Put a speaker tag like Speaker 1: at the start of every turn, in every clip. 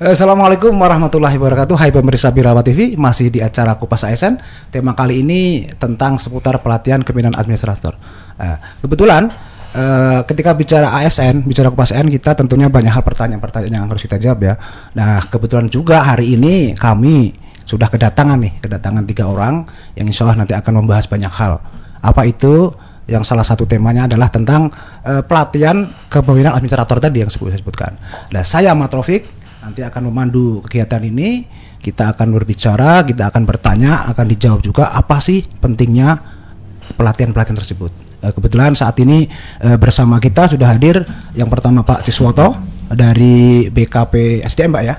Speaker 1: Assalamualaikum warahmatullahi wabarakatuh. Hai pemirsa Birawa TV, masih di acara Kupas ASN. Tema kali ini tentang seputar pelatihan kepemimpinan administrator. Kebetulan ketika bicara ASN, bicara Kupas ASN, kita tentunya banyak hal pertanyaan-pertanyaan yang harus kita jawab ya. Nah, kebetulan juga hari ini kami sudah kedatangan 3 orang yang insya Allah nanti akan membahas banyak hal. Apa itu? Yang salah satu temanya adalah tentang pelatihan kepemimpinan administrator tadi yang saya sebutkan. Nah, saya Ahmad Raufik nanti akan memandu kegiatan ini. Kita akan berbicara, kita akan bertanya, akan dijawab juga apa sih pentingnya pelatihan-pelatihan tersebut. Kebetulan saat ini bersama kita sudah hadir yang pertama Pak Tiswoto dari BKP SDM Pak ya.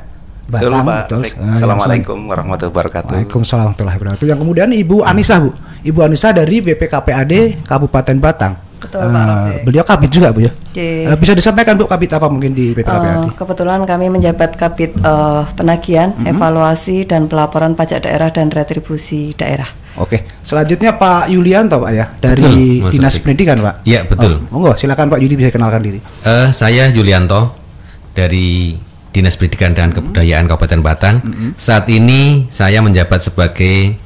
Speaker 2: Betul Pak. Assalamualaikum warahmatullahi wabarakatuh.
Speaker 1: Waalaikumsalam warahmatullahi wabarakatuh. Yang kemudian Ibu Anissa Bu. Ibu Anissa dari BPKPAD Kabupaten Batang.
Speaker 3: Betul Pak.
Speaker 1: Beliau kabit juga Bu ya. Bisa disampaikan Bu kabit apa mungkin di BPKPAD?
Speaker 3: Kebetulan kami menjabat kabit penagihan, evaluasi dan pelaporan pajak daerah dan retribusi daerah.
Speaker 1: Oke, selanjutnya Pak Yulianto Pak ya dari Dinas Pendidikan Pak.
Speaker 4: Iya betul.
Speaker 1: Monggo silakan Pak Yuli bisa kenalkan diri.
Speaker 4: Saya Yulianto dari Dinas Pendidikan dan Kebudayaan Kabupaten Batang. Saat ini saya menjabat sebagai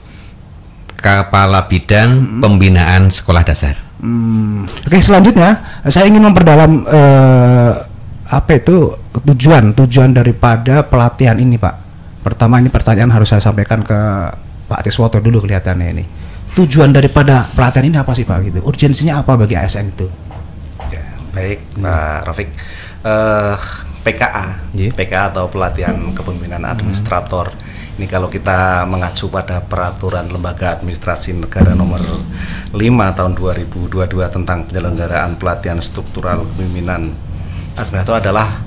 Speaker 4: Kepala Bidang Pembinaan Sekolah Dasar.
Speaker 1: Oke, selanjutnya saya ingin memperdalam apa itu tujuan daripada pelatihan ini Pak. Pertama ini pertanyaan harus saya sampaikan ke Pak Tiswoto dulu kelihatannya ini. Tujuan daripada pelatihan ini apa sih Pak gitu? Urgensinya apa bagi ASN itu?
Speaker 2: Ya, baik Pak Raufik. PKA, PKA atau pelatihan kepemimpinan administrator. Ini kalau kita mengacu pada peraturan Lembaga Administrasi Negara nomor 5 tahun 2022 tentang penyelenggaraan pelatihan struktural kepemimpinan administrator adalah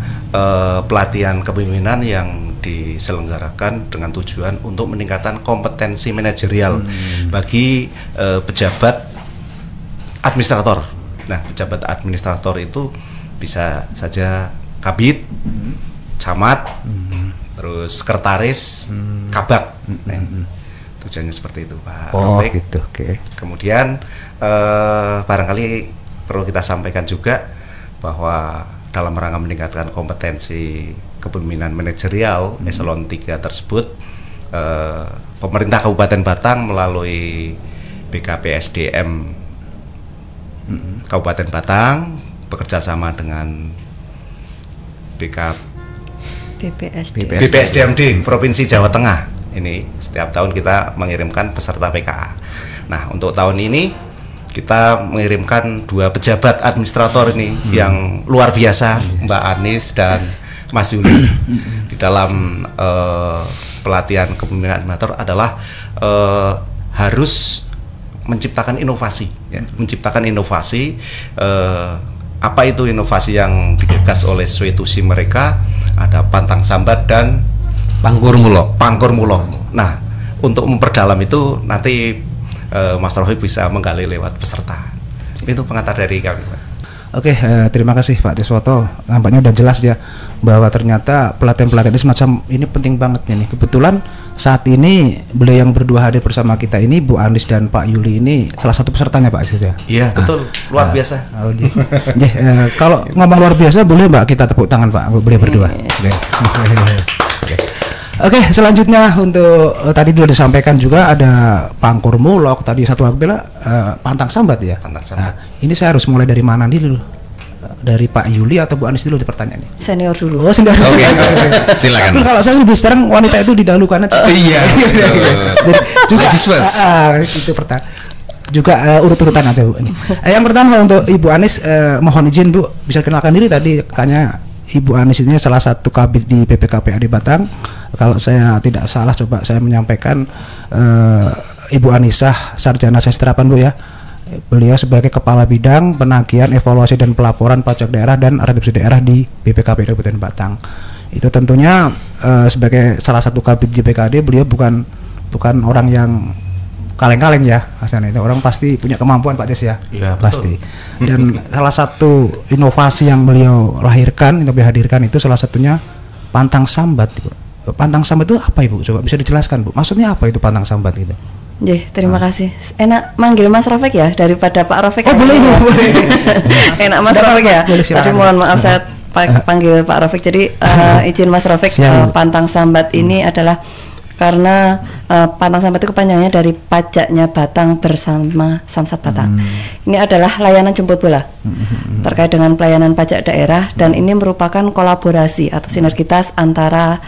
Speaker 2: pelatihan kepemimpinan yang diselenggarakan dengan tujuan untuk meningkatkan kompetensi manajerial bagi pejabat administrator. Nah, pejabat administrator itu bisa saja kabit, camat, terus sekretaris, kabak. Tujuannya seperti itu Pak.
Speaker 1: Oh gitu, oke.
Speaker 2: Kemudian barangkali perlu kita sampaikan juga bahwa dalam rangka meningkatkan kompetensi kepemimpinan manajerial eselon 3 tersebut, pemerintah Kabupaten Batang melalui BKP SDM Kabupaten Batang bekerja sama dengan BPSDMD Provinsi Jawa Tengah. Ini setiap tahun kita mengirimkan peserta PKA. Nah, untuk tahun ini kita mengirimkan 2 pejabat administrator ini yang luar biasa, Mbak Anis dan Mas Yuli. Di dalam pelatihan kepemimpinan administrator adalah harus menciptakan inovasi, ya. Menciptakan inovasi. Apa itu inovasi yang digagas oleh institusi mereka? Ada pantang sambat dan
Speaker 4: pangkur mulok.
Speaker 2: Nah, untuk memperdalam itu nanti Mas Raufik bisa menggali lewat peserta. Itu pengantar dari kami Pak.
Speaker 1: Oke, terima kasih Pak Tiswoto. Nampaknya udah jelas ya bahwa ternyata pelatihan-pelatihan ini semacam ini penting banget nih. Kebetulan saat ini beliau yang berdua hadir bersama kita ini, Bu Anis dan Pak Yuli ini salah satu pesertanya Pak Aziz ya.
Speaker 2: Iya betul, luar biasa.
Speaker 1: Kalau ngomong luar biasa boleh Mbak kita tepuk tangan Pak, beliau berdua. Oke, selanjutnya untuk tadi sudah disampaikan juga ada pangkur mulok, tadi satu lagi bilang pantang sambat ya.
Speaker 2: Pantang sambat.
Speaker 1: Ini saya harus mulai dari mana dulu? Dari Pak Yuli atau Bu Anis dulu pertanyaannya?
Speaker 3: Senior dulu.
Speaker 1: Oh, senior.
Speaker 4: Oke. Silakan.
Speaker 1: Tapi kalau saya lebih sering wanita itu didahulukan aja.
Speaker 4: Iya.
Speaker 1: Juga itu pertanyaan. Juga urut-urutan aja Bu. Yang pertama untuk Ibu Anis, mohon izin Bu bisa kenalkan diri tadi kayaknya Ibu Anis ini salah satu kabit di BPKPAD Batang. Kalau saya tidak salah coba saya menyampaikan Ibu Anisah sarjana sastra Bu ya. Beliau sebagai Kepala Bidang Penagihan, Evaluasi dan Pelaporan Pajak Daerah dan Retribusi Daerah di BPKPAD Kabupaten Batang. Itu tentunya sebagai salah satu kabit di BPKD beliau bukan orang yang kaleng-kaleng ya, Hasan. Itu orang pasti punya kemampuan Pak Des ya, pasti. Dan salah satu inovasi yang beliau lahirkan, yang beliau hadirkan itu salah satunya pantang sambat. Pantang sambat itu apa Ibu? Coba bisa dijelaskan Bu. Maksudnya apa itu pantang sambat gitu?
Speaker 3: Terima kasih. Enak manggil Mas Raufik ya daripada Pak Raufik.
Speaker 1: Oh boleh Bu.
Speaker 3: Enak Mas Raufik ya. Tadi mohon maaf saya panggil Pak Rafiq. Jadi izin Mas Rafiq, pantang sambat ini adalah karena pantang sambat itu kepanjangannya dari pajaknya Batang bersama Samsat Batang. Ini adalah layanan jemput bola terkait dengan pelayanan pajak daerah, dan ini merupakan kolaborasi atau sinergitas antara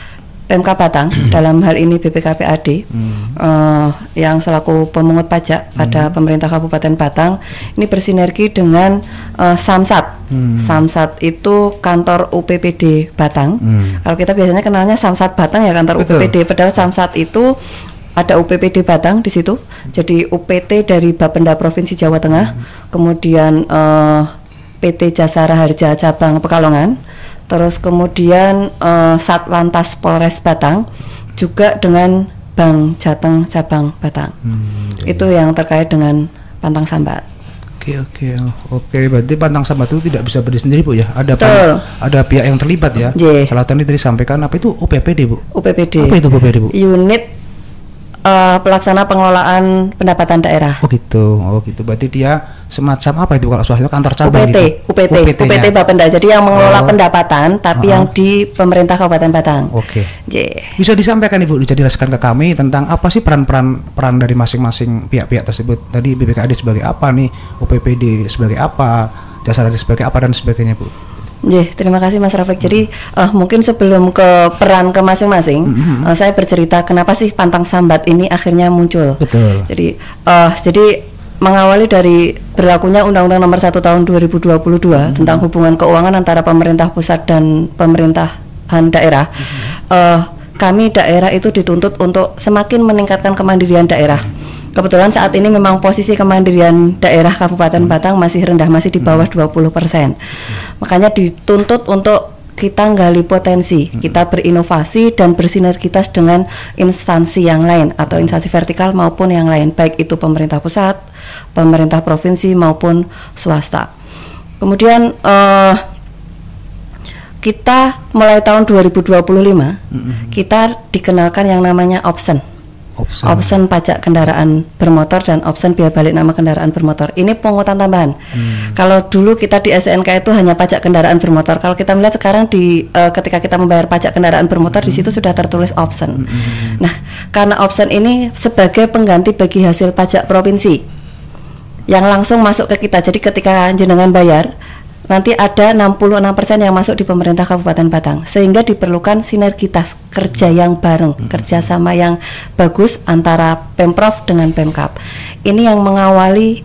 Speaker 3: Pemkab Batang dalam hal ini BPKPAD yang selaku pemungut pajak pada pemerintah Kabupaten Batang ini bersinergi dengan Samsat. Samsat itu kantor UPPD Batang. Kalau kita biasanya kenalnya Samsat Batang ya kantor UPPD, padahal Samsat itu ada UPPD Batang di situ. Jadi UPT dari Bapenda Provinsi Jawa Tengah, kemudian PT Jasara Harja cabang Pekalongan, terus kemudian Satlantas Polres Batang, juga dengan Bank Jateng cabang Batang. Itu yang terkait dengan pantang sambat.
Speaker 1: Oke, berarti pantang sambat itu tidak bisa berdiri sendiri, Bu ya. Ada pihak yang terlibat ya. Salah tadi sampaikan apa itu UPPD, Bu?
Speaker 3: UPPD.
Speaker 1: Apa itu UPPD, Bu?
Speaker 3: Unit pelaksana pengelolaan pendapatan daerah.
Speaker 1: Oh gitu. Berarti dia semacam apa itu kalau swasta kantor cabang
Speaker 3: UPT Bapenda. Jadi yang mengelola pendapatan tapi yang di pemerintah Kabupaten Batang. Bisa disampaikan Ibu, dijelaskan ke kami tentang apa sih peran dari masing-masing pihak-pihak tersebut. Tadi BPKAD sebagai apa nih, UPPD sebagai apa, Jasara sebagai apa dan sebagainya, Bu. Terima kasih Mas Rafiq. Jadi mungkin sebelum ke peran ke masing-masing, saya bercerita kenapa sih pantang sambat ini akhirnya muncul.
Speaker 1: Betul.
Speaker 3: Jadi mengawali dari berlakunya Undang-Undang Nomor 1 Tahun 2022 tentang hubungan keuangan antara pemerintah pusat dan pemerintahan daerah. Kami daerah itu dituntut untuk semakin meningkatkan kemandirian daerah. Kebetulan saat ini memang posisi kemandirian daerah Kabupaten Batang masih rendah, masih di bawah 20%. Makanya dituntut untuk kita gali potensi, kita berinovasi dan bersinergitas dengan instansi yang lain atau instansi vertikal maupun yang lain, baik itu pemerintah pusat, pemerintah provinsi maupun swasta. Kemudian kita mulai tahun 2025 kita dikenalkan yang namanya option pajak kendaraan bermotor dan option biaya balik nama kendaraan bermotor. Ini pungutan tambahan. Kalau dulu kita di SNK itu hanya pajak kendaraan bermotor. Kalau kita melihat sekarang ketika kita membayar pajak kendaraan bermotor, di situ sudah tertulis option. Nah, karena option ini sebagai pengganti bagi hasil pajak provinsi yang langsung masuk ke kita. Jadi ketika jenengan bayar, nanti ada 66% yang masuk di pemerintah Kabupaten Batang, sehingga diperlukan sinergitas kerja yang bareng, kerjasama yang bagus antara Pemprov dengan Pemkab. Ini yang mengawali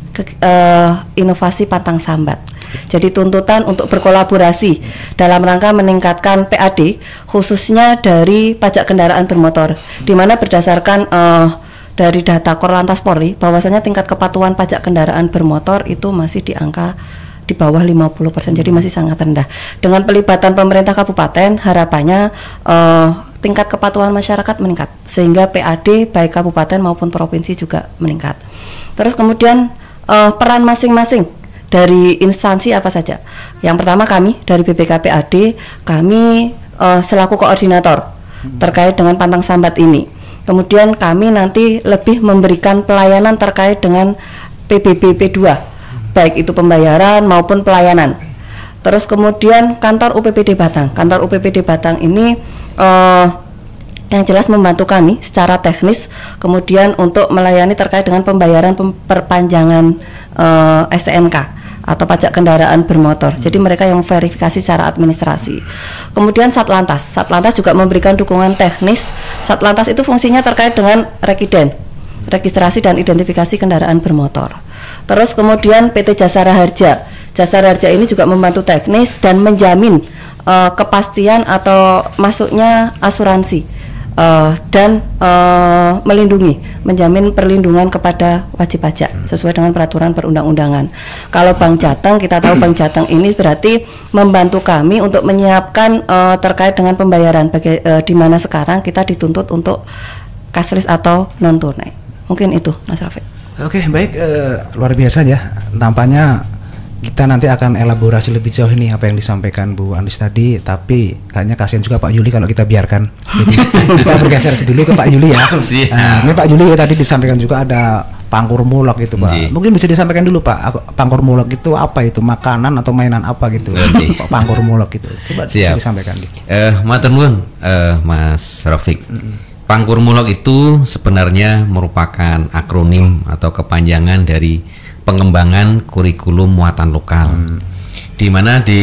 Speaker 3: inovasi pantang sambat. Jadi tuntutan untuk berkolaborasi dalam rangka meningkatkan PAD, khususnya dari pajak kendaraan bermotor, di mana berdasarkan dari data Korlantas Polri, bahwasanya tingkat kepatuhan pajak kendaraan bermotor itu masih di angka di bawah 50%, jadi masih sangat rendah. Dengan pelibatan pemerintah kabupaten, harapannya tingkat kepatuhan masyarakat meningkat, sehingga PAD baik kabupaten maupun provinsi juga meningkat. Terus kemudian peran masing-masing dari instansi apa saja. Yang pertama, kami dari BPKPAD, kami selaku koordinator terkait dengan pantang sambat ini. Kemudian kami nanti lebih memberikan pelayanan terkait dengan PBB P2, baik itu pembayaran maupun pelayanan. Terus kemudian kantor UPPD Batang. Kantor UPPD Batang ini yang jelas membantu kami secara teknis, kemudian untuk melayani terkait dengan pembayaran perpanjangan STNK atau pajak kendaraan bermotor. Jadi mereka yang verifikasi secara administrasi. Kemudian Satlantas. Satlantas juga memberikan dukungan teknis. Satlantas itu fungsinya terkait dengan rekiden, registrasi dan identifikasi kendaraan bermotor. Terus kemudian PT Jasara Harja. Jasara Harja ini juga membantu teknis dan menjamin kepastian atau masuknya asuransi dan melindungi, menjamin perlindungan kepada wajib pajak sesuai dengan peraturan perundang-undangan. Kalau Bank Jateng, kita tahu Bank Jateng ini berarti membantu kami untuk menyiapkan terkait dengan pembayaran, di mana sekarang kita dituntut untuk cashless atau non tunai. Mungkin itu, Mas Rafiq.
Speaker 1: Oke, baik, luar biasa ya. Tampaknya Kita nanti akan elaborasi lebih jauh ini apa yang disampaikan Bu Anis tadi, tapi kayaknya kasihan juga Pak Yuli kalau kita biarkan. Jadi kita bergeser dulu ke Pak Yuli ya. Ini Pak Yuli tadi disampaikan juga ada pangkur mulok gitu Pak. Mungkin bisa disampaikan dulu Pak, pangkur mulok itu apa itu, makanan atau mainan apa gitu? Pangkur mulok itu. Coba bisa disampaikan.
Speaker 4: Matur nuwun Mas Rafiq. Pangkur mulok itu sebenarnya merupakan akronim atau kepanjangan dari pengembangan kurikulum muatan lokal, di mana di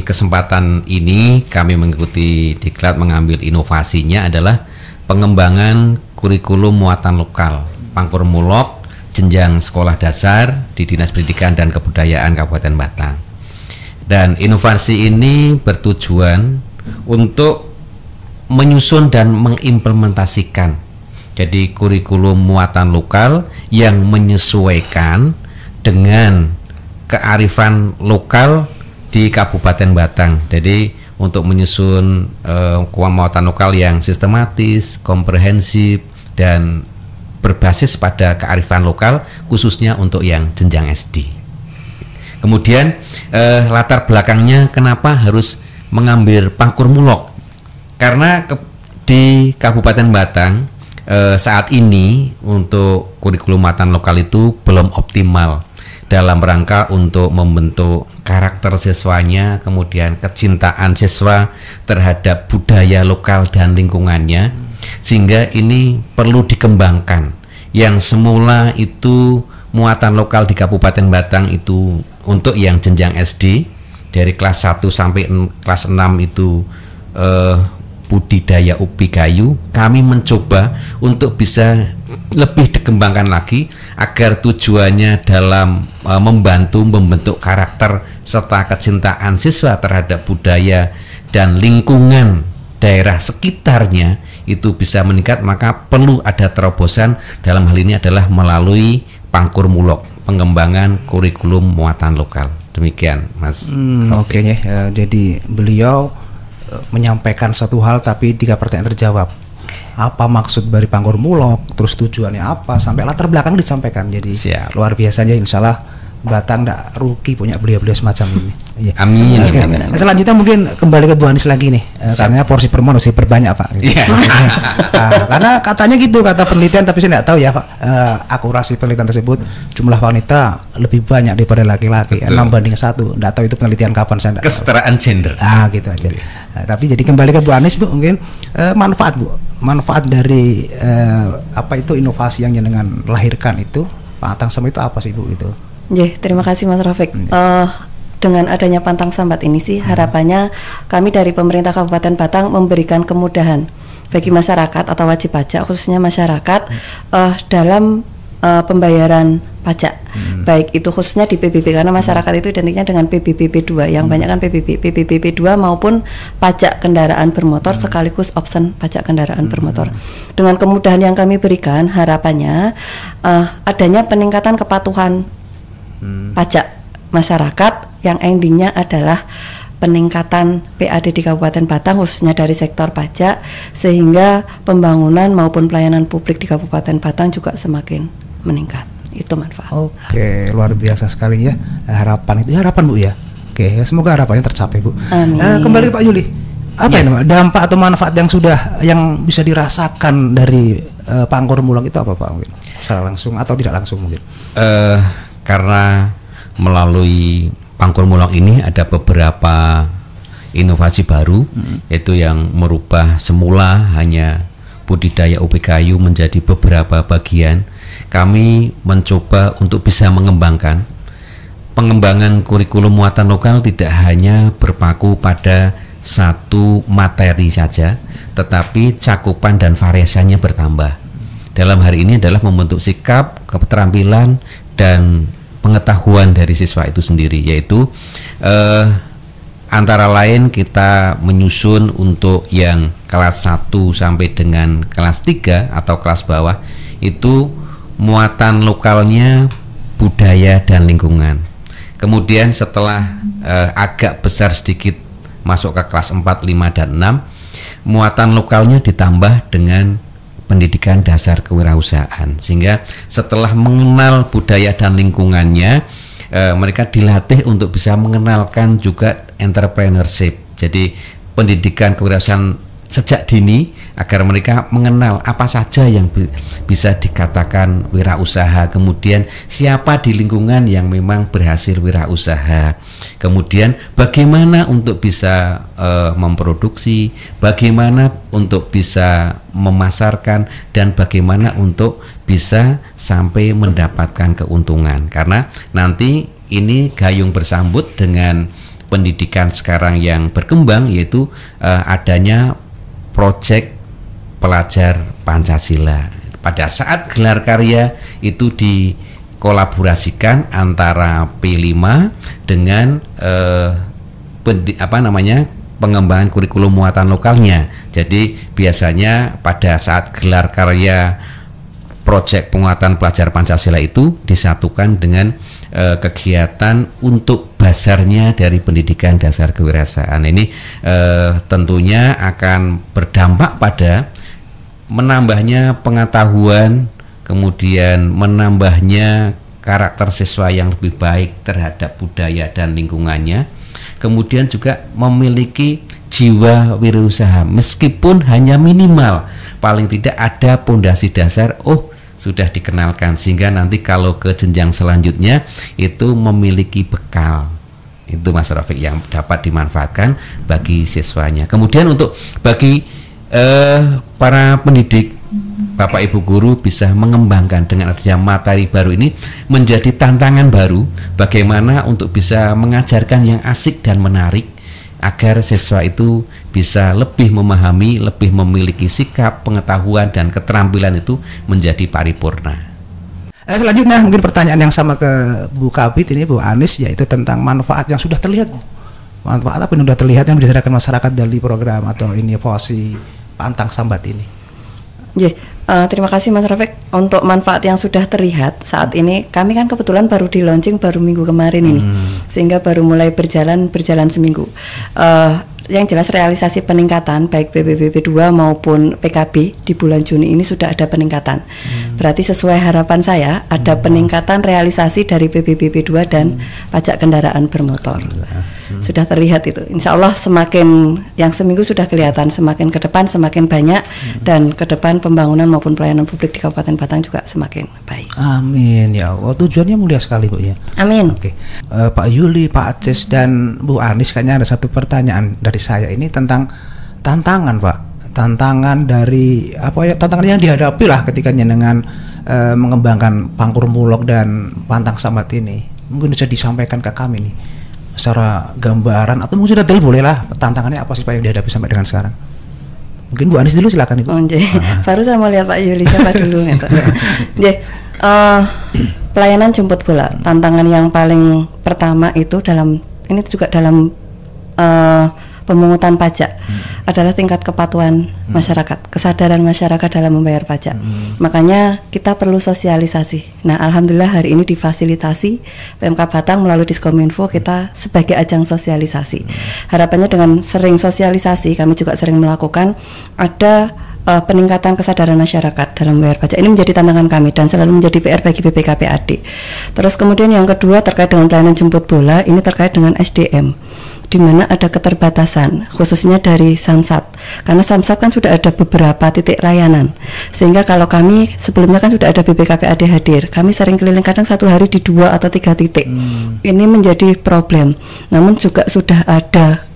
Speaker 4: kesempatan ini kami mengikuti diklat mengambil inovasinya adalah pengembangan kurikulum muatan lokal Pangkur Mulok jenjang sekolah dasar di Dinas Pendidikan dan Kebudayaan Kabupaten Batang. Dan inovasi ini bertujuan untuk menyusun dan mengimplementasikan jadi kurikulum muatan lokal yang menyesuaikan dengan kearifan lokal di Kabupaten Batang. Jadi untuk menyusun muatan lokal yang sistematis, komprehensif, dan berbasis pada kearifan lokal khususnya untuk yang jenjang SD. Kemudian latar belakangnya kenapa harus mengambil Pangkur Mulok? Karena di Kabupaten Batang saat ini untuk kurikulum muatan lokal itu belum optimal dalam rangka untuk membentuk karakter siswanya, kemudian kecintaan siswa terhadap budaya lokal dan lingkungannya, sehingga ini perlu dikembangkan. Yang semula itu muatan lokal di Kabupaten Batang itu untuk yang jenjang SD dari kelas 1 sampai kelas 6 itu budidaya ubi kayu, kami mencoba untuk bisa lebih dikembangkan lagi agar tujuannya dalam membantu membentuk karakter serta kecintaan siswa terhadap budaya dan lingkungan daerah sekitarnya itu bisa meningkat. Maka perlu ada terobosan, dalam hal ini adalah melalui Pangkur Mulok, pengembangan kurikulum muatan lokal. Demikian Mas.
Speaker 1: Oke ya, jadi beliau menyampaikan satu hal tapi 3 pertanyaan terjawab. Apa maksud dari Pangkur Mulok, terus tujuannya apa, sampai latar belakang disampaikan. Jadi luar biasanya, insya Allah Batang tidak rugi punya beliau-beliau semacam ini. Ya.
Speaker 4: Amin.
Speaker 1: Okay. Selanjutnya mungkin kembali ke Bu Anis lagi nih, karena porsi permon harus diperbanyak Pak. Gitu. Karena katanya gitu, kata penelitian, tapi saya tidak tahu ya Pak akurasi penelitian tersebut, jumlah wanita lebih banyak daripada laki-laki, 6:1. Tidak tahu itu penelitian kapan, saya tidak tahu.
Speaker 4: Kesetaraan gender.
Speaker 1: Gitu aja. Tapi jadi kembali ke Bu Anis Bu, mungkin manfaat dari apa itu inovasi yang jenengan lahirkan itu, Pantang Sambat itu apa sih Bu itu?
Speaker 3: Terima kasih Mas Rafiq. Dengan adanya Pantang Sambat ini sih harapannya kami dari pemerintah Kabupaten Batang memberikan kemudahan bagi masyarakat atau wajib pajak, khususnya masyarakat dalam pembayaran pajak, baik itu khususnya di PBB, karena masyarakat itu identiknya dengan PBBP2, yang banyak kan PBBP2 maupun pajak kendaraan bermotor sekaligus option pajak kendaraan bermotor. Dengan kemudahan yang kami berikan, harapannya adanya peningkatan kepatuhan pajak masyarakat yang endingnya adalah peningkatan PAD di Kabupaten Batang khususnya dari sektor pajak, sehingga pembangunan maupun pelayanan publik di Kabupaten Batang juga semakin meningkat. Itu manfaat.
Speaker 1: Oke, luar biasa sekali ya harapan itu. Harapan Bu ya. Oke, semoga harapannya tercapai Bu.
Speaker 3: Amin.
Speaker 1: Kembali ke Pak Yuli. Apa ini dampak atau manfaat yang bisa dirasakan dari Pangkur Mulok itu apa Pak? Mungkin secara langsung atau tidak langsung mungkin?
Speaker 4: Karena melalui Pangkur Mulok ini ada beberapa inovasi baru, yaitu yang merubah semula hanya budidaya ubi kayu menjadi beberapa bagian. Kami mencoba untuk bisa mengembangkan pengembangan kurikulum muatan lokal tidak hanya berpaku pada satu materi saja, tetapi cakupan dan variasinya bertambah. Dalam hari ini adalah membentuk sikap, keterampilan, dan pengetahuan dari siswa itu sendiri, yaitu antara lain kita menyusun untuk yang kelas 1 sampai dengan kelas 3 atau kelas bawah itu muatan lokalnya budaya dan lingkungan. Kemudian setelah agak besar sedikit masuk ke kelas 4, 5, dan 6, muatan lokalnya ditambah dengan pendidikan dasar kewirausahaan, sehingga setelah mengenal budaya dan lingkungannya, mereka dilatih untuk bisa mengenalkan juga entrepreneurship. Jadi pendidikan kewirausahaan sejak dini agar mereka mengenal apa saja yang bisa dikatakan wirausaha, kemudian siapa di lingkungan yang memang berhasil wirausaha, kemudian bagaimana untuk bisa memproduksi, bagaimana untuk bisa memasarkan, dan bagaimana untuk bisa sampai mendapatkan keuntungan. Karena nanti ini gayung bersambut dengan pendidikan sekarang yang berkembang, yaitu adanya proyek pelajar Pancasila. Pada saat gelar karya itu dikolaborasikan antara P5 dengan pengembangan kurikulum muatan lokalnya. Jadi biasanya pada saat gelar karya proyek penguatan pelajar Pancasila itu disatukan dengan kegiatan untuk basarnya dari pendidikan dasar kewirausahaan. Ini tentunya akan berdampak pada menambahnya pengetahuan, kemudian menambahnya karakter siswa yang lebih baik terhadap budaya dan lingkungannya, kemudian juga memiliki jiwa wirausaha meskipun hanya minimal, paling tidak ada pondasi dasar sudah dikenalkan, sehingga nanti kalau ke jenjang selanjutnya itu memiliki bekal. Itu Mas Rafiq yang dapat dimanfaatkan bagi siswanya. Kemudian untuk bagi para pendidik, Bapak Ibu guru bisa mengembangkan dengan adanya materi baru ini menjadi tantangan baru bagaimana untuk bisa mengajarkan yang asik dan menarik agar siswa itu bisa lebih memahami, lebih memiliki sikap, pengetahuan, dan keterampilan itu menjadi paripurna.
Speaker 1: Selanjutnya mungkin pertanyaan yang sama ke Bu Kabid ini, Bu Anis, yaitu tentang manfaat yang sudah terlihat. Manfaat apa yang sudah terlihat yang dirasakan masyarakat dari program atau inovasi Pantang Sambat ini?
Speaker 3: Terima kasih Mas Rafiq. Untuk manfaat yang sudah terlihat saat ini, kami kan kebetulan baru di launching baru minggu kemarin ini, sehingga baru mulai berjalan seminggu. Yang jelas realisasi peningkatan baik PPBP 2 maupun PKB di bulan Juni ini sudah ada peningkatan. Berarti sesuai harapan saya ada peningkatan realisasi dari PPBP 2 dan pajak kendaraan bermotor. Sudah terlihat itu. Insya Allah semakin yang seminggu sudah kelihatan, semakin ke depan semakin banyak, dan ke depan pembangunan maupun pelayanan publik di Kabupaten Batang juga semakin baik.
Speaker 1: Amin ya Allah. Tujuannya mulia sekali Bu ya.
Speaker 3: Amin.
Speaker 1: Oke. Pak Yuli, Pak Aces, dan Bu Anis, kayaknya ada satu pertanyaan dari saya ini tentang tantangan Pak, tantangan dari tantangan yang dihadapi lah ketika dengan mengembangkan Pangkur Mulok dan Pantang Sambat ini. Mungkin bisa disampaikan ke kami nih secara gambaran atau mungkin detail, boleh lah, tantangannya apa sih Pak yang dihadapi sampai dengan sekarang. Mungkin Bu Anis dulu, silakan Ibu.
Speaker 3: Baru saya mau lihat Pak Yuli, siapa dulu gitu. Pelayanan jemput bola, tantangan yang paling pertama itu ini juga dalam pemungutan pajak adalah tingkat kepatuhan masyarakat, kesadaran masyarakat dalam membayar pajak. Makanya kita perlu sosialisasi. Nah, alhamdulillah hari ini difasilitasi PMK Batang melalui Diskominfo, kita sebagai ajang sosialisasi. Harapannya dengan sering sosialisasi, kami juga sering melakukan ada peningkatan kesadaran masyarakat dalam membayar pajak. Ini menjadi tantangan kami dan selalu menjadi PR bagi BPKPAD. Terus kemudian yang kedua terkait dengan pelayanan jemput bola, ini terkait dengan SDM, di mana ada keterbatasan khususnya dari Samsat, karena Samsat kan sudah ada beberapa titik layanan, sehingga kalau kami sebelumnya kan sudah ada BPKPAD hadir, kami sering keliling kadang satu hari di 2 atau 3 titik. Ini menjadi problem. Namun juga sudah ada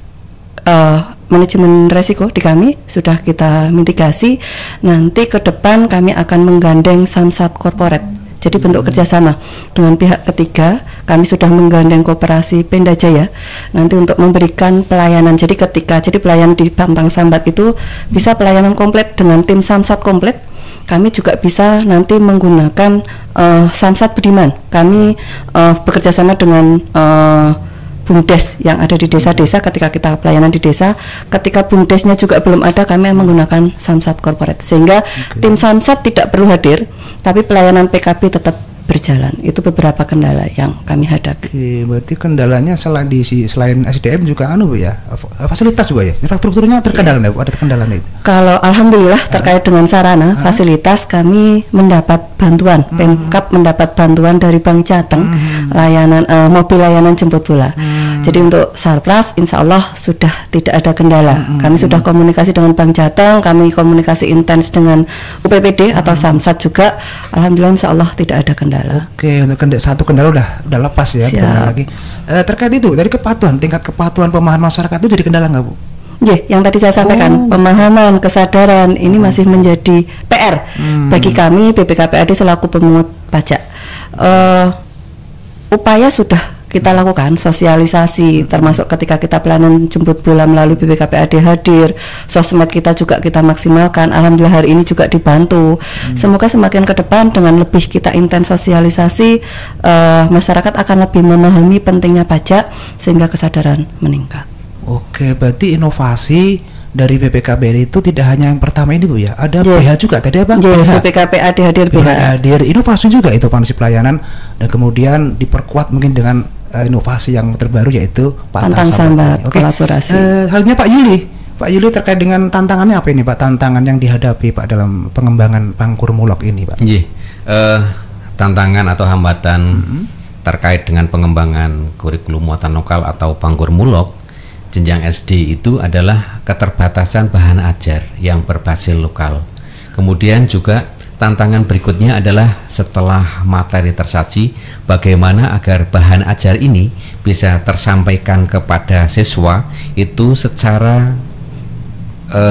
Speaker 3: manajemen resiko di kami, sudah kita mitigasi. Nanti ke depan kami akan menggandeng Samsat Corporate, jadi bentuk kerjasama dengan pihak ketiga. Kami sudah menggandeng Koperasi Pemda Jaya nanti untuk memberikan pelayanan. Jadi pelayanan di Pantang Sambat itu bisa pelayanan komplit dengan tim Samsat komplit. Kami juga bisa nanti menggunakan Samsat Budiman. Kami bekerja sama dengan BUMDes yang ada di desa-desa. Ketika kita pelayanan di desa, ketika BUMDesnya juga belum ada, kami menggunakan Samsat Corporate, sehingga tim Samsat tidak perlu hadir, tapi pelayanan PKB tetap berjalan. Itu beberapa kendala yang kami hadapi.
Speaker 1: Oke, berarti kendalanya selain SDM juga Bu ya, fasilitas Bu ya, infrastrukturnya terkendala nggak Bu? Ada terkendala itu?
Speaker 3: Kalau alhamdulillah terkait dengan sarana, fasilitas kami mendapat bantuan, Pemkab mendapat bantuan dari Bank Jateng, layanan mobil layanan jemput bola. Jadi untuk Sarpras insya Allah sudah tidak ada kendala. Kami sudah komunikasi dengan Bank Jateng, kami komunikasi intens dengan UPPD atau Samsat juga. Alhamdulillah insya Allah tidak ada kendala.
Speaker 1: Oke, untuk satu kendala udah lepas ya. Lagi terkait itu dari kepatuhan, tingkat kepatuhan pemahaman masyarakat itu jadi kendala nggak Bu?
Speaker 3: Yang tadi saya sampaikan, pemahaman, kesadaran ini masih menjadi PR bagi kami BPKPAD selaku pemungut pajak. Upaya sudah kita lakukan, sosialisasi termasuk ketika kita pelayanan jemput bola melalui BPKPAD hadir, sosmed kita juga kita maksimalkan. Alhamdulillah hari ini juga dibantu. Semoga semakin ke depan dengan lebih kita intens sosialisasi, masyarakat akan lebih memahami pentingnya pajak sehingga kesadaran meningkat.
Speaker 1: Oke, berarti inovasi dari BPKPAD itu tidak hanya yang pertama ini Bu ya, ada PH juga tadi apa?
Speaker 3: BPKPAD hadir,
Speaker 1: PH hadir, inovasi juga itu pansi pelayanan dan kemudian diperkuat mungkin dengan inovasi yang terbaru yaitu
Speaker 3: Pantang Sambat. Kolaborasi.
Speaker 1: Halnya Pak Yuli terkait dengan tantangannya apa ini Pak? Tantangan yang dihadapi Pak dalam pengembangan Pangkur Mulok ini Pak?
Speaker 4: Tantangan atau hambatan terkait dengan pengembangan kurikulum muatan lokal atau Pangkur Mulok jenjang SD itu adalah keterbatasan bahan ajar yang berbasis lokal. Kemudian juga tantangan berikutnya adalah setelah materi tersaji, bagaimana agar bahan ajar ini bisa tersampaikan kepada siswa itu secara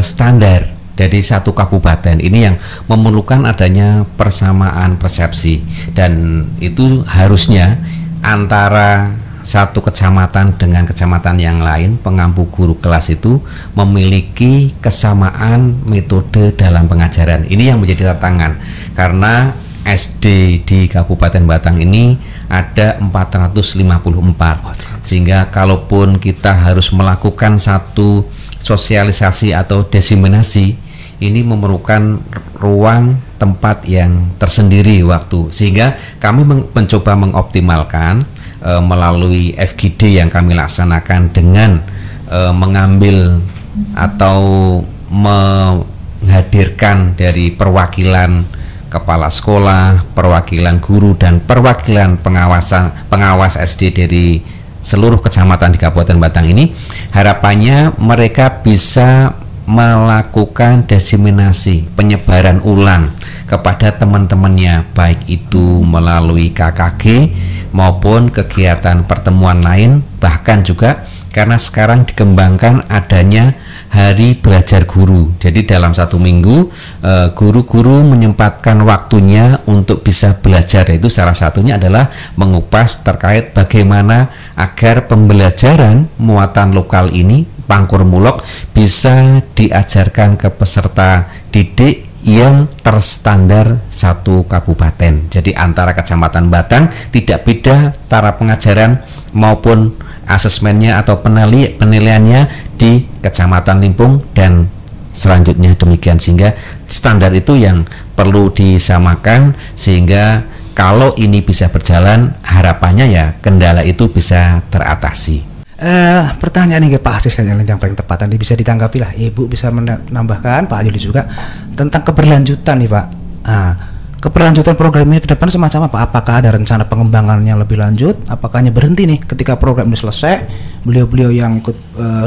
Speaker 4: standar dari satu kabupaten. Ini yang memerlukan adanya persamaan persepsi, dan itu harusnya antara satu kecamatan dengan kecamatan yang lain, pengampu guru kelas itu memiliki kesamaan metode dalam pengajaran. Ini yang menjadi tantangan karena SD di Kabupaten Batang ini ada 454, sehingga kalaupun kita harus melakukan satu sosialisasi atau diseminasi, ini memerlukan ruang tempat yang tersendiri waktu, sehingga kami mencoba mengoptimalkan melalui FGD yang kami laksanakan dengan mengambil atau menghadirkan dari perwakilan kepala sekolah, perwakilan guru, dan perwakilan pengawas SD dari seluruh kecamatan di Kabupaten Batang ini. Harapannya mereka bisa melakukan diseminasi, penyebaran ulang kepada teman-temannya, baik itu melalui KKG maupun kegiatan pertemuan lain. Bahkan juga karena sekarang dikembangkan adanya hari belajar guru, jadi dalam satu minggu guru-guru menyempatkan waktunya untuk bisa belajar. Itu salah satunya adalah mengupas terkait bagaimana agar pembelajaran muatan lokal ini, Pangkur Mulok, bisa diajarkan ke peserta didik yang terstandar satu kabupaten. Jadi antara Kecamatan Batang tidak beda cara pengajaran maupun asesmennya atau penilaiannya di Kecamatan Limpung dan selanjutnya demikian, sehingga standar itu yang perlu disamakan, sehingga kalau ini bisa berjalan, harapannya ya kendala itu bisa teratasi.
Speaker 1: Pertanyaan nih Pak Asis yang paling tepat, nanti bisa ditanggapi lah, Ibu bisa menambahkan, Pak Yuli juga, tentang keberlanjutan nih Pak. Keberlanjutan program ini ke depan semacam apa? Apakah ada rencana pengembangannya lebih lanjut? Apakah hanya berhenti nih ketika program ini selesai, beliau-beliau yang ikut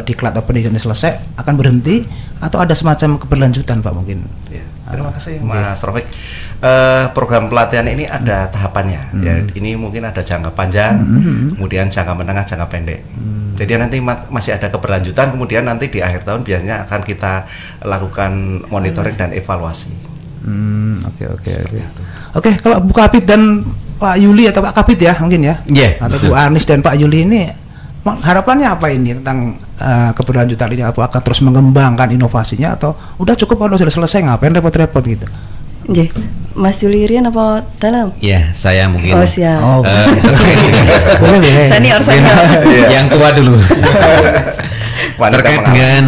Speaker 1: diklat open ini selesai akan berhenti, atau ada semacam keberlanjutan Pak mungkin?
Speaker 2: Ya, terima kasih Mas Taufik. Program pelatihan ini ada tahapannya. Ya, ini mungkin ada jangka panjang, kemudian jangka menengah, jangka pendek. Jadi nanti masih ada keberlanjutan, kemudian nanti di akhir tahun biasanya akan kita lakukan monitoring dan evaluasi.
Speaker 1: Oke, kalau Bu Kapit dan Pak Yuli atau Pak Kapit ya mungkin ya, atau Bu Anis dan Pak Yuli ini harapannya apa ini tentang keberlanjutan ini? Apa akan terus mengembangkan inovasinya atau udah cukup kalau sudah selesai, ngapain repot-repot gitu?
Speaker 3: Mas Yuli Rian apa dalam?
Speaker 4: Ya, saya mungkin.
Speaker 3: Oh siap.
Speaker 1: Boleh.
Speaker 3: Senior.
Speaker 4: Yang tua dulu. Terkait dengan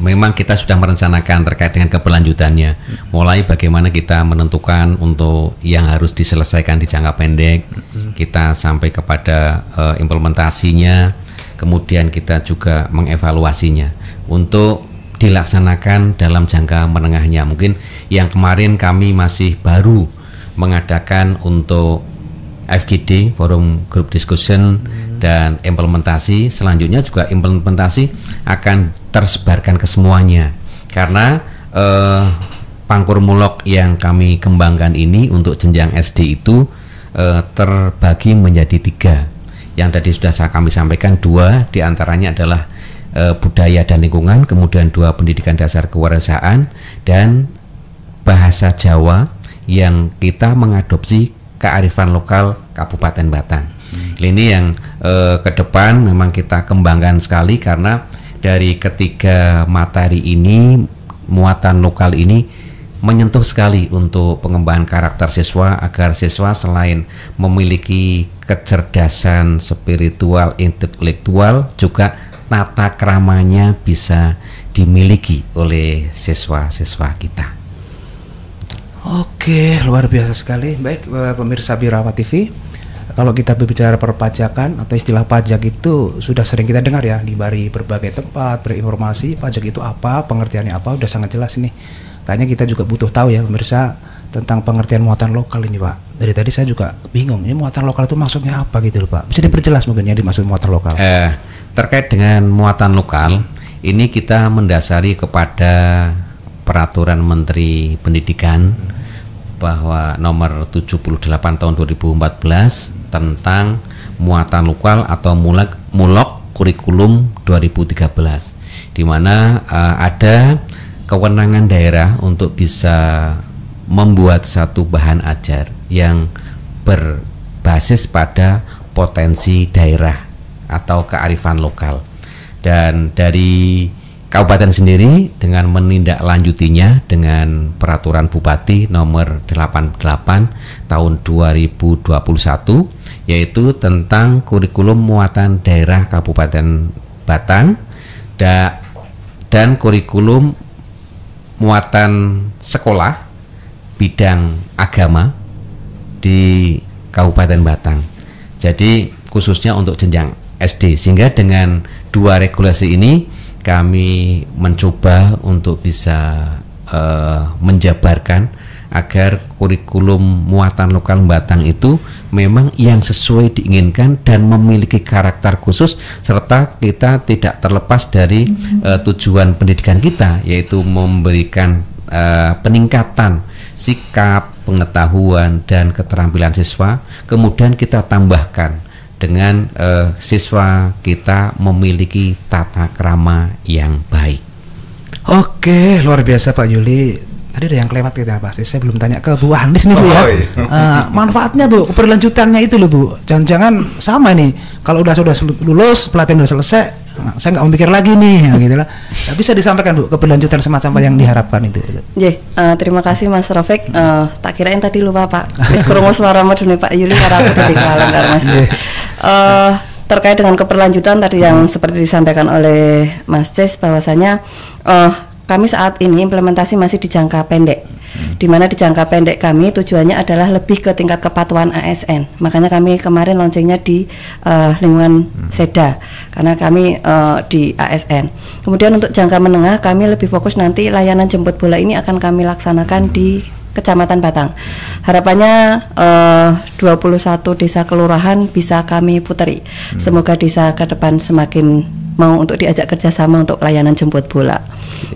Speaker 4: memang kita sudah merencanakan terkait dengan keberlanjutannya, mulai bagaimana kita menentukan untuk yang harus diselesaikan di jangka pendek, kita sampai kepada implementasinya, kemudian kita juga mengevaluasinya untuk dilaksanakan dalam jangka menengahnya. Mungkin yang kemarin kami masih baru mengadakan untuk FGD, Forum Group Discussion, dan implementasi. Selanjutnya juga implementasi akan tersebarkan ke semuanya, karena Pangkur Mulok yang kami kembangkan ini untuk jenjang SD itu terbagi menjadi 3. Yang tadi sudah kami sampaikan, 2 diantaranya adalah budaya dan lingkungan, kemudian 2 pendidikan dasar kewarganegaraan, dan bahasa Jawa yang kita mengadopsi kearifan lokal Kabupaten Batang. Ini yang ke depan memang kita kembangkan sekali, karena dari ketiga materi ini, muatan lokal ini menyentuh sekali untuk pengembangan karakter siswa, agar siswa selain memiliki kecerdasan spiritual, intelektual, juga tata keramanya bisa dimiliki oleh siswa-siswa kita.
Speaker 1: Oke, luar biasa sekali. Baik, pemirsa Birawa TV, kalau kita berbicara perpajakan atau istilah pajak itu sudah sering kita dengar ya di berbagai tempat berinformasi. Pajak itu apa, pengertiannya apa, udah sangat jelas ini. Kayaknya kita juga butuh tahu ya pemirsa tentang pengertian muatan lokal ini, Pak. Dari tadi saya juga bingung, ini muatan lokal itu maksudnya apa gitu loh, Pak. Bisa diperjelas mungkin ya dimaksud muatan lokal.
Speaker 4: Terkait dengan muatan lokal, ini kita mendasari kepada Peraturan Menteri Pendidikan bahwa nomor 78 tahun 2014 tentang muatan lokal atau mulok kurikulum 2013, di mana ada kewenangan daerah untuk bisa membuat satu bahan ajar yang berbasis pada potensi daerah atau kearifan lokal. Dan dari Kabupaten sendiri dengan menindaklanjutinya dengan Peraturan Bupati nomor 88 tahun 2021, yaitu tentang kurikulum muatan daerah Kabupaten Batang dan kurikulum muatan sekolah bidang agama di Kabupaten Batang. Jadi khususnya untuk jenjang SD, sehingga dengan 2 regulasi ini kami mencoba untuk bisa menjabarkan agar kurikulum muatan lokal Batang itu memang yang sesuai diinginkan dan memiliki karakter khusus, serta kita tidak terlepas dari tujuan pendidikan kita, yaitu memberikan peningkatan sikap, pengetahuan, dan keterampilan siswa. Kemudian kita tambahkan dengan siswa kita memiliki tata krama yang baik.
Speaker 1: Oke, luar biasa Pak Yuli. Tadi ada yang kelewat kita Pak. Saya belum tanya ke Bu Anis nih Bu ya. Manfaatnya Bu, keberlanjutannya itu loh Bu. Jangan-jangan sama nih. Kalau sudah lulus, pelatihan sudah selesai, saya nggak mau mikir lagi nih, ya, gitu lah. Bisa disampaikan Bu keberlanjutan semacam apa yang diharapkan itu.
Speaker 3: Terima kasih Mas Rafiq. Tak kirain tadi lupa Pak. Wis krungu suara madune Pak Yuli karo aku dadi kalender Mas. Terkait dengan keberlanjutan tadi yang seperti disampaikan oleh Mas Ces, bahwasanya kami saat ini implementasi masih di jangka pendek, di mana di jangka pendek kami tujuannya adalah lebih ke tingkat kepatuhan ASN. Makanya kami kemarin launchingnya di lingkungan Seda, karena kami di ASN. Kemudian untuk jangka menengah kami lebih fokus nanti layanan jemput bola ini akan kami laksanakan di Kecamatan Batang. Harapannya 21 desa kelurahan bisa kami puteri. Semoga desa ke depan semakin mau untuk diajak kerjasama untuk layanan jemput bola.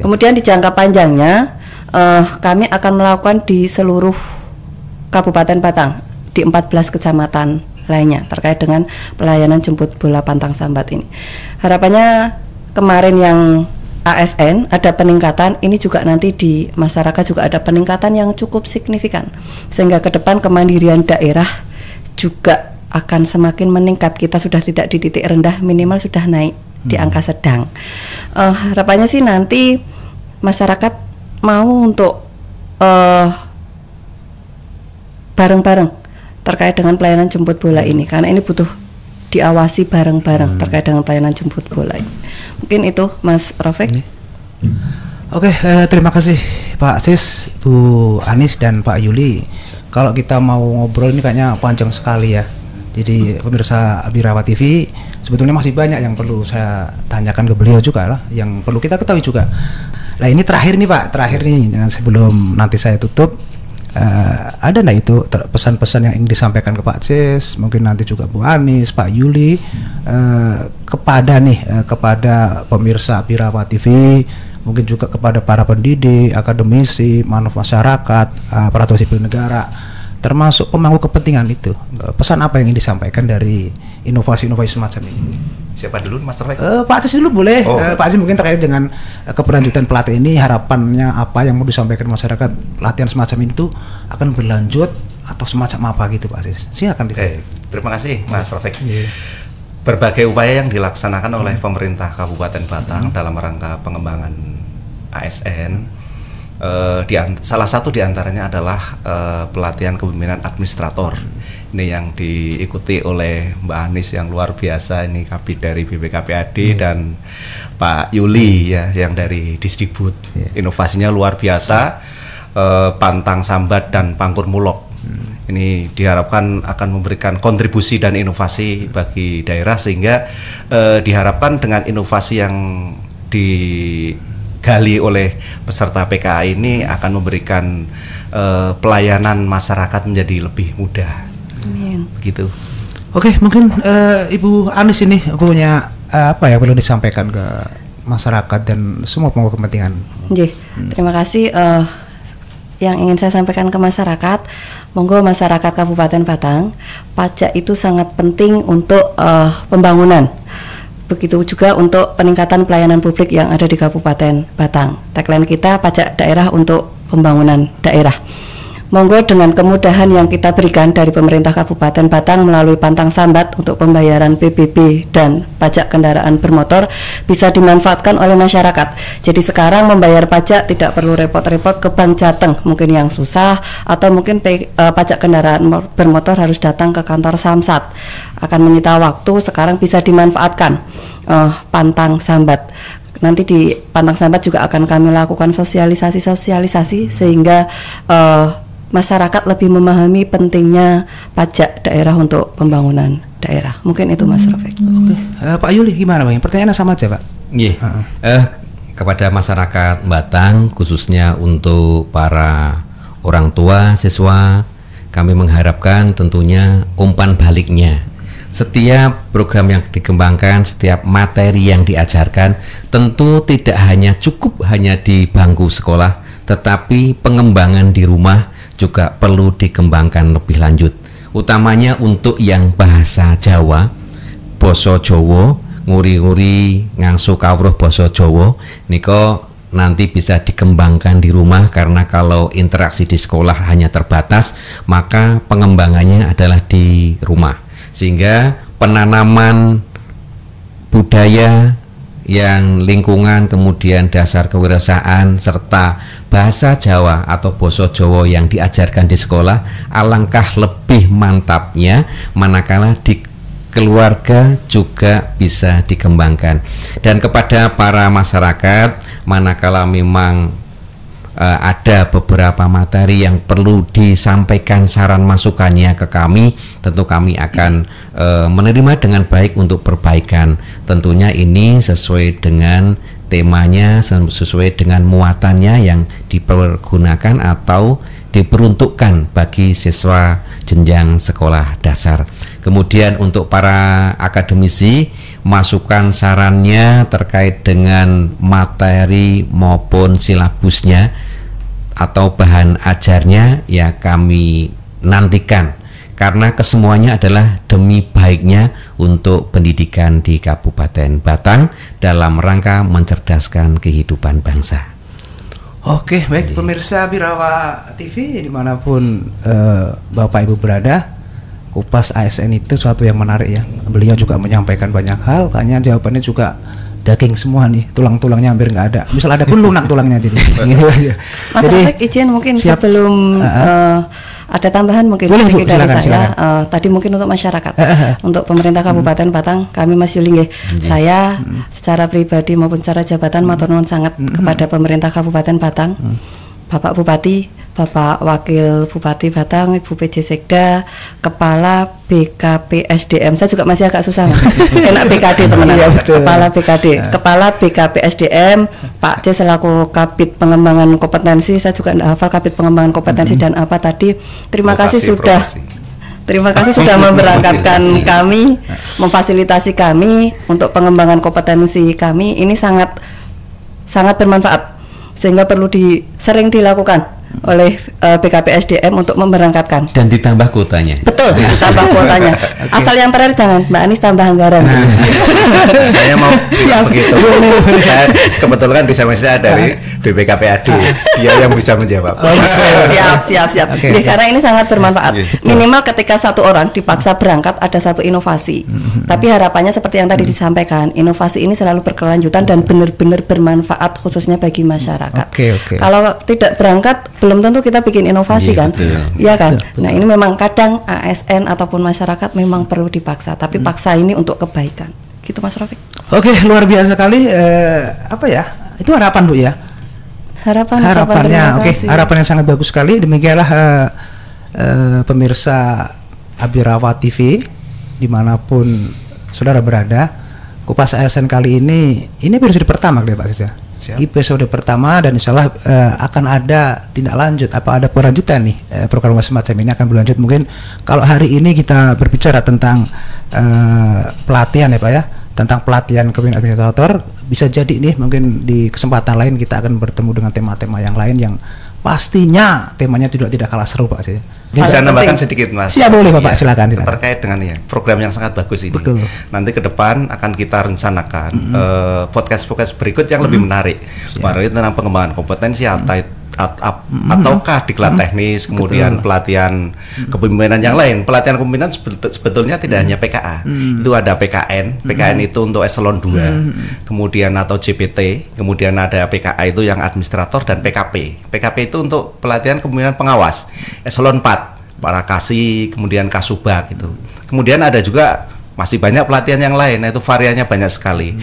Speaker 3: Kemudian di jangka panjangnya kami akan melakukan di seluruh Kabupaten Batang, di 14 kecamatan lainnya terkait dengan pelayanan jemput bola pantang sambat ini. Harapannya kemarin yang ASN ada peningkatan, ini juga nanti di masyarakat juga ada peningkatan yang cukup signifikan, sehingga ke depan kemandirian daerah juga akan semakin meningkat. Kita sudah tidak di titik rendah, minimal sudah naik di angka sedang. Harapannya sih nanti masyarakat mau untuk bareng-bareng terkait dengan pelayanan jemput bola ini, karena ini butuh diawasi bareng-bareng terkait dengan pelayanan jemput bola ini. Mungkin itu Mas Rafiq.
Speaker 1: Oke, terima kasih Pak Sis, Bu Anis dan Pak Yuli. Kalau kita mau ngobrol ini kayaknya panjang sekali ya. Jadi pemirsa Birawa TV, sebetulnya masih banyak yang perlu saya tanyakan ke beliau juga lah, yang perlu kita ketahui juga. Nah ini terakhir nih Pak, sebelum nanti saya tutup, ada nggak itu pesan-pesan yang ingin disampaikan ke Pak Sis, mungkin nanti juga Bu Anis, Pak Yuli, kepada pemirsa Birawa TV, mungkin juga kepada para pendidik, akademisi, masyarakat, aparatur sipil negara, termasuk pemangku kepentingan itu. Pesan apa yang ingin disampaikan dari inovasi-inovasi semacam ini?
Speaker 2: Siapa dulu, Mas Rafiq?
Speaker 1: Pak Aziz dulu boleh. Pak Aziz mungkin terkait dengan keberlanjutan pelatihan ini, harapannya apa yang mau disampaikan masyarakat, latihan semacam itu akan berlanjut atau semacam apa gitu Pak Aziz? Silakan.
Speaker 2: Terima kasih Mas Rafiq. Berbagai upaya yang dilaksanakan oleh pemerintah Kabupaten Batang dalam rangka pengembangan ASN, salah satu diantaranya adalah pelatihan kepemimpinan administrator. Ini yang diikuti oleh Mbak Anis yang luar biasa, ini Kabid dari BPKPAD, dan Pak Yuli ya yang dari Disdikbud. Inovasinya luar biasa, pantang sambat dan pangkur mulok. Ini diharapkan akan memberikan kontribusi dan inovasi bagi daerah, sehingga diharapkan dengan inovasi yang digali oleh peserta PKA ini akan memberikan pelayanan masyarakat menjadi lebih mudah. Begitu.
Speaker 1: Oke, mungkin Ibu Anis ini punya apa yang perlu disampaikan ke masyarakat dan semua pemangku kepentingan.
Speaker 3: Terima kasih. Yang ingin saya sampaikan ke masyarakat, monggo masyarakat Kabupaten Batang, pajak itu sangat penting untuk pembangunan. Begitu juga untuk peningkatan pelayanan publik yang ada di Kabupaten Batang. Tagline kita, pajak daerah untuk pembangunan daerah. Monggo dengan kemudahan yang kita berikan dari pemerintah Kabupaten Batang melalui pantang sambat untuk pembayaran PBB dan pajak kendaraan bermotor bisa dimanfaatkan oleh masyarakat. Jadi sekarang membayar pajak tidak perlu repot-repot ke Bank Jateng, mungkin yang susah, atau mungkin pajak kendaraan bermotor harus datang ke kantor Samsat, akan menyita waktu. Sekarang bisa dimanfaatkan pantang sambat. Nanti di pantang sambat juga akan kami lakukan sosialisasi sehingga masyarakat lebih memahami pentingnya pajak daerah untuk pembangunan daerah. Mungkin itu Mas Rafiq.
Speaker 1: Pak Yuli gimana Bang? Pertanyaannya sama aja Pak.
Speaker 4: Kepada masyarakat Batang, khususnya untuk para orang tua siswa, kami mengharapkan tentunya umpan baliknya. Setiap program yang dikembangkan, setiap materi yang diajarkan tentu tidak hanya cukup hanya di bangku sekolah, tetapi pengembangan di rumah juga perlu dikembangkan lebih lanjut, utamanya untuk yang bahasa Jawa, basa Jawa, nguri-nguri ngangsu kawruh basa Jawa niko nanti bisa dikembangkan di rumah, karena kalau interaksi di sekolah hanya terbatas, maka pengembangannya adalah di rumah, sehingga penanaman budaya yang lingkungan, kemudian dasar kewirausahaan serta bahasa Jawa atau basa Jawa yang diajarkan di sekolah, alangkah lebih mantapnya manakala di keluarga juga bisa dikembangkan. Dan kepada para masyarakat, manakala memang ada beberapa materi yang perlu disampaikan saran masukannya ke kami, tentu kami akan menerima dengan baik untuk perbaikan. Tentunya ini sesuai dengan temanya, sesuai dengan muatannya yang dipergunakan atau diperuntukkan bagi siswa jenjang sekolah dasar. Kemudian untuk para akademisi, masukan sarannya terkait dengan materi maupun silabusnya atau bahan ajarnya ya kami nantikan, karena kesemuanya adalah demi baiknya untuk pendidikan di Kabupaten Batang dalam rangka mencerdaskan kehidupan bangsa.
Speaker 1: Oke, baik pemirsa Birawa TV dimanapun Bapak Ibu berada, kupas ASN itu suatu yang menarik ya. Beliau juga menyampaikan banyak hal, hanya jawabannya juga daging semua nih, tulang-tulangnya hampir nggak ada. Misal ada pun lunak tulangnya jadi. Gitu aja.
Speaker 3: Mas Rafiq, izin mungkin sebelum ada tambahan mungkin
Speaker 1: boleh, Bu,
Speaker 3: dari
Speaker 1: silakan,
Speaker 3: saya. Tadi mungkin untuk masyarakat, untuk pemerintah Kabupaten Batang, kami Mas Yuli nggih. Saya secara pribadi maupun secara jabatan matur nuwun sangat kepada pemerintah Kabupaten Batang, Bapak Bupati, Bapak Wakil Bupati Batang, Ibu PJ Sekda, Kepala BKPSDM. Saya juga masih agak susah, enak BKD teman-teman. Kepala BKD, Kepala BKPSDM, Pak C selaku Kabid Pengembangan Kompetensi. Saya juga tidak hafal Kabid Pengembangan Kompetensi dan apa tadi. Terima kasih sudah memberangkatkan kami, memfasilitasi kami untuk pengembangan kompetensi kami. Ini sangat bermanfaat, sehingga perlu sering dilakukan oleh BKPSDM untuk memberangkatkan
Speaker 4: dan ditambah kuotanya.
Speaker 3: Betul, ditambah kuotanya. Asal yang terakhir jangan Mbak Anis tambah anggaran.
Speaker 2: Saya mau begitu. Saya kebetulan di saya dari BPKPAD, dia yang bisa menjawab.
Speaker 3: Siap. Okay. Karena ini sangat bermanfaat. Minimal ketika satu orang dipaksa berangkat ada satu inovasi. Tapi harapannya seperti yang tadi disampaikan, inovasi ini selalu berkelanjutan dan benar-benar bermanfaat khususnya bagi masyarakat. Kalau tidak berangkat belum tentu kita bikin inovasi kan, iya kan. Betul. Nah ini memang kadang ASN ataupun masyarakat memang perlu dipaksa, tapi paksa ini untuk kebaikan. Gitu Mas Rafiq.
Speaker 1: Oke, luar biasa sekali. Apa ya? Itu harapan Bu ya? Harapannya, harapan yang sangat bagus sekali. Demikianlah pemirsa Abirawa TV dimanapun saudara berada. Kupas ASN kali ini episode pertama deh Pak Sisa. Episode pertama dan insyaallah akan ada tindak lanjut, ada kelanjutan nih program semacam ini akan berlanjut. Mungkin kalau hari ini kita berbicara tentang pelatihan ya Pak ya, tentang pelatihan kepemimpinan administrator, bisa jadi nih mungkin di kesempatan lain kita akan bertemu dengan tema-tema yang lain yang pastinya temanya tidak kalah seru Pak sih.
Speaker 2: Bisa nambahkan sedikit Mas.
Speaker 1: Siap, boleh Bapak, silakan.
Speaker 2: Terkait dengan program yang sangat bagus ini.
Speaker 1: Betul.
Speaker 2: Nanti ke depan akan kita rencanakan podcast berikut yang lebih menarik. Kemarin tentang pengembangan kompetensi ataukah diklat teknis, kemudian pelatihan kepemimpinan yang lain. Pelatihan kepemimpinan sebetulnya tidak hanya PKA. Itu ada PKN itu untuk eselon 2, kemudian atau JPT, kemudian ada PKA itu yang administrator, dan PKP. PKP itu untuk pelatihan kepemimpinan pengawas, eselon 4, para kasih, kemudian kasubag gitu. Kemudian ada juga masih banyak pelatihan yang lain, itu variannya banyak sekali.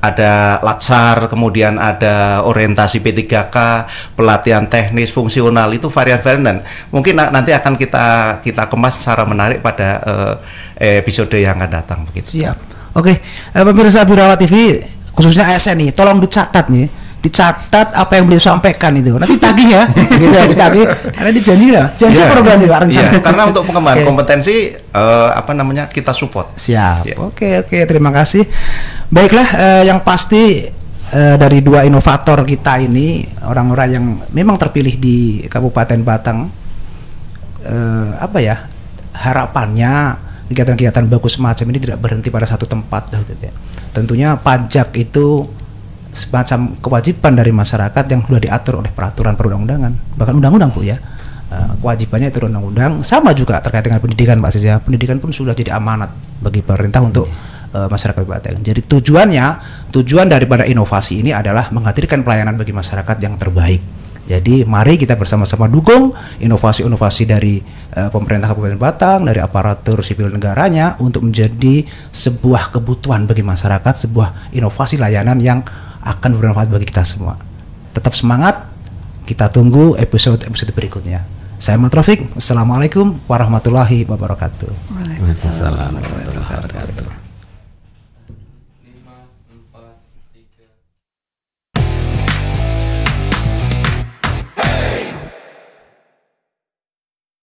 Speaker 2: Ada latsar, kemudian ada orientasi P3K, pelatihan teknis, fungsional, itu varian-varian, dan mungkin nanti akan kita kemas secara menarik pada episode yang akan datang begitu.
Speaker 1: Siap. Oke, pemirsa Abirawa TV khususnya ASN nih, tolong dicatat apa yang beliau sampaikan itu. Nanti tagih ya, gitu ya, ditagih. Karena janji program Pak rencana.
Speaker 2: Karena untuk pengembangan kompetensi kita support.
Speaker 1: Siap. Oke, terima kasih. Baiklah, yang pasti dari dua inovator kita ini, orang-orang yang memang terpilih di Kabupaten Batang, harapannya kegiatan-kegiatan bagus semacam ini tidak berhenti pada satu tempat. Tentunya pajak itu semacam kewajiban dari masyarakat yang sudah diatur oleh peraturan perundang-undangan, bahkan undang-undang Bu ya. Kewajibannya itu undang-undang. Sama juga terkait dengan pendidikan Pak Sisa. Pendidikan pun sudah jadi amanat bagi pemerintah untuk masyarakat Kabupaten. Jadi tujuan daripada inovasi ini adalah menghadirkan pelayanan bagi masyarakat yang terbaik. Jadi mari kita bersama-sama dukung inovasi-inovasi dari pemerintah Kabupaten Batang, dari aparatur sipil negaranya untuk menjadi sebuah kebutuhan bagi masyarakat, sebuah inovasi layanan yang akan bermanfaat bagi kita semua. Tetap semangat, kita tunggu episode berikutnya. Saya Ahmad Rafiq, Assalamualaikum warahmatullahi wabarakatuh.
Speaker 3: Waalaikumsalam warahmatullahi wabarakatuh.